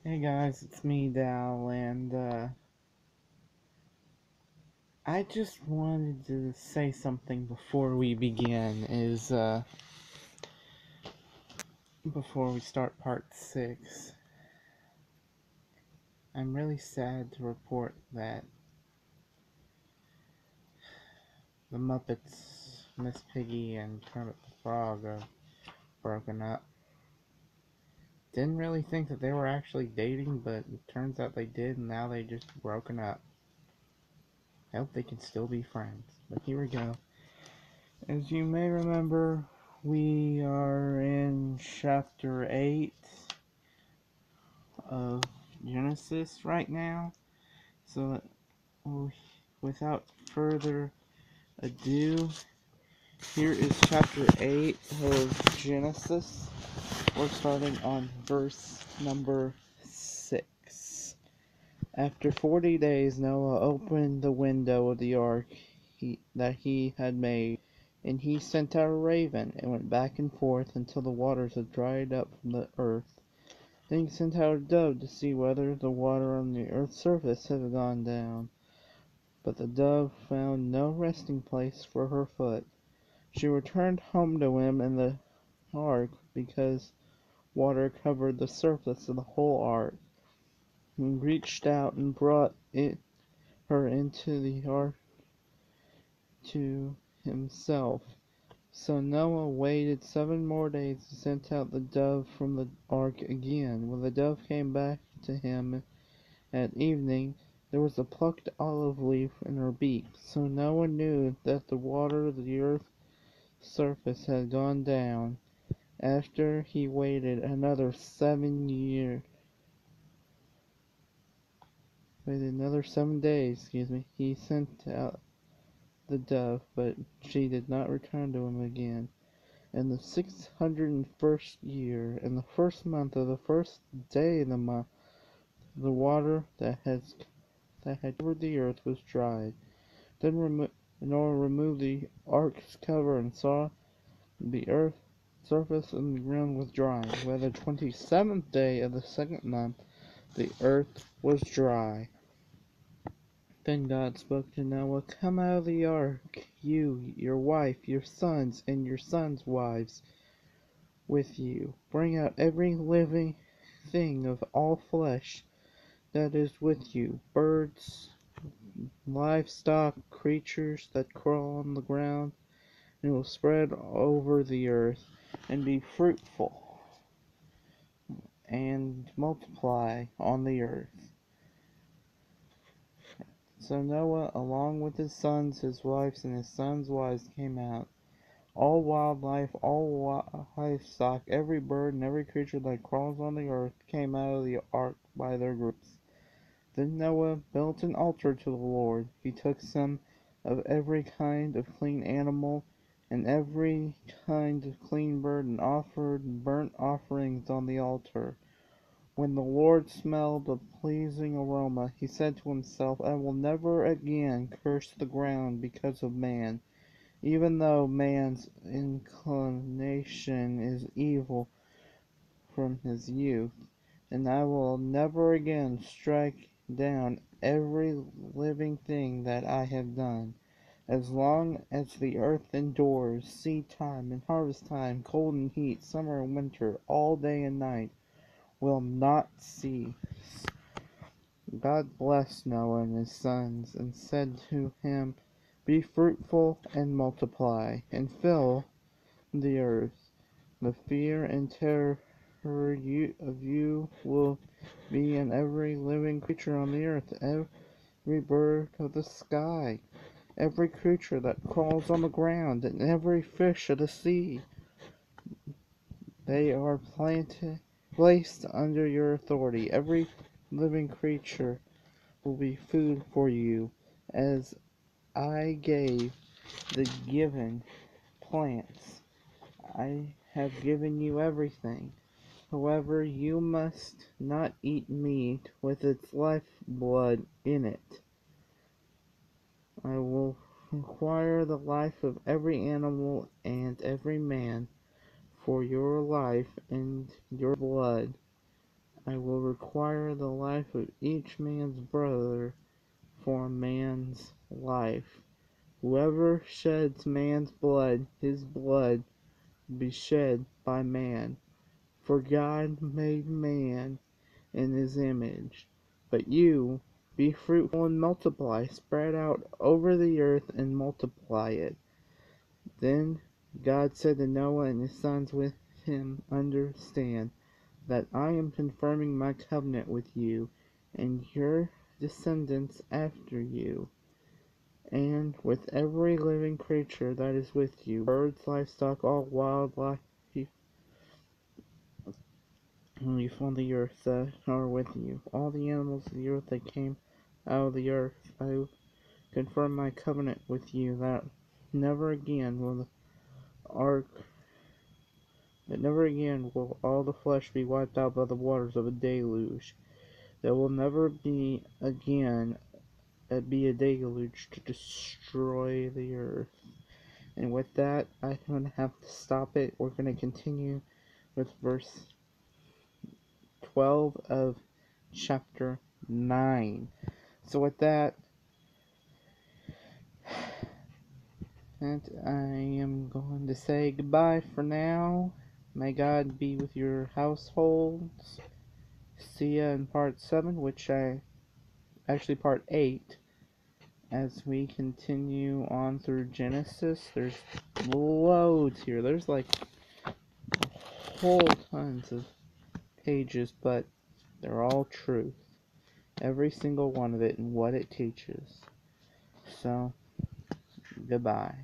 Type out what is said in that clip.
Hey guys, it's me, Dal, and I just wanted to say something before we begin. Before we start part 6, I'm really sad to report that the Muppets, Miss Piggy, and Kermit the Frog are broken up. Didn't really think that they were actually dating, but it turns out they did, and now they just broken up. I hope they can still be friends. But here we go. As you may remember, we are in chapter 8 of Genesis right now. So, without further ado, here is chapter 8 of Genesis. We're starting on verse number 6. After 40 days, Noah opened the window of the ark that he had made, and he sent out a raven, and went back and forth until the waters had dried up from the earth. Then he sent out a dove to see whether the water on the earth's surface had gone down. But the dove found no resting place for her foot. She returned home to him in the ark, because water covered the surface of the whole ark. He reached out and brought her into the ark to himself. So Noah waited 7 more days and sent out the dove from the ark again. When the dove came back to him at evening, there was a plucked olive leaf in her beak. So Noah knew that the water of the earth's surface had gone down. After he waited another 7 days, he sent out the dove, but she did not return to him again. In the 601st year, in the first month of the first day of the month, the water that had covered the earth was dried. Then Noah removed the ark's cover and saw the earth's surface and the ground was dry. By the 27th day of the second month, the earth was dry. Then God spoke to Noah, "Come out of the ark, you, your wife, your sons, and your sons' wives with you. Bring out every living thing of all flesh that is with you, birds, livestock, creatures that crawl on the ground, and will spread over the earth, and be fruitful, and multiply on the earth." So Noah, along with his sons, his wives, and his sons' wives, came out. All wildlife, all livestock, every bird, and every creature that crawls on the earth came out of the ark by their groups. Then Noah built an altar to the Lord. He took some of every kind of clean animal and every kind of clean bird, and offered burnt offerings on the altar. When the Lord smelled the pleasing aroma, he said to himself, "I will never again curse the ground because of man, even though man's inclination is evil from his youth. And I will never again strike down every living thing that I have done. As long as the earth endures, seed time and harvest time, cold and heat, summer and winter, all day and night, will not cease." God blessed Noah and his sons, and said to him, "Be fruitful and multiply, and fill the earth. The fear and terror of you will be in every living creature on the earth, every bird of the sky, every creature that crawls on the ground, and every fish of the sea. They are placed under your authority. Every living creature will be food for you, as I gave the given plants. I have given you everything. However, you must not eat meat with its lifeblood in it. I will require the life of every animal and every man, for your life and your blood. I will require the life of each man's brother for man's life. Whoever sheds man's blood, his blood will be shed by man. For God made man in his image. But you, be fruitful and multiply, spread out over the earth and multiply it. Then God said to Noah and his sons with him, understand that I am confirming my covenant with you and your descendants after you, and with every living creature that is with you, birds, livestock, all wildlife on the earth that are with you, all the animals of the earth that came out of the earth. I confirm my covenant with you that never again will the ark that never again will all the flesh be wiped out by the waters of a deluge. There will never be again be a deluge to destroy the earth. And with that, I'm going to have to stop it. We're going to continue with verse 12 of chapter 9. So with that, and I am going to say goodbye for now. May God be with your households. See ya in part 7, actually part 8, as we continue on through Genesis. There's loads here. There's like whole tons of pages, but they're all truth. Every single one of it and what it teaches. So, goodbye.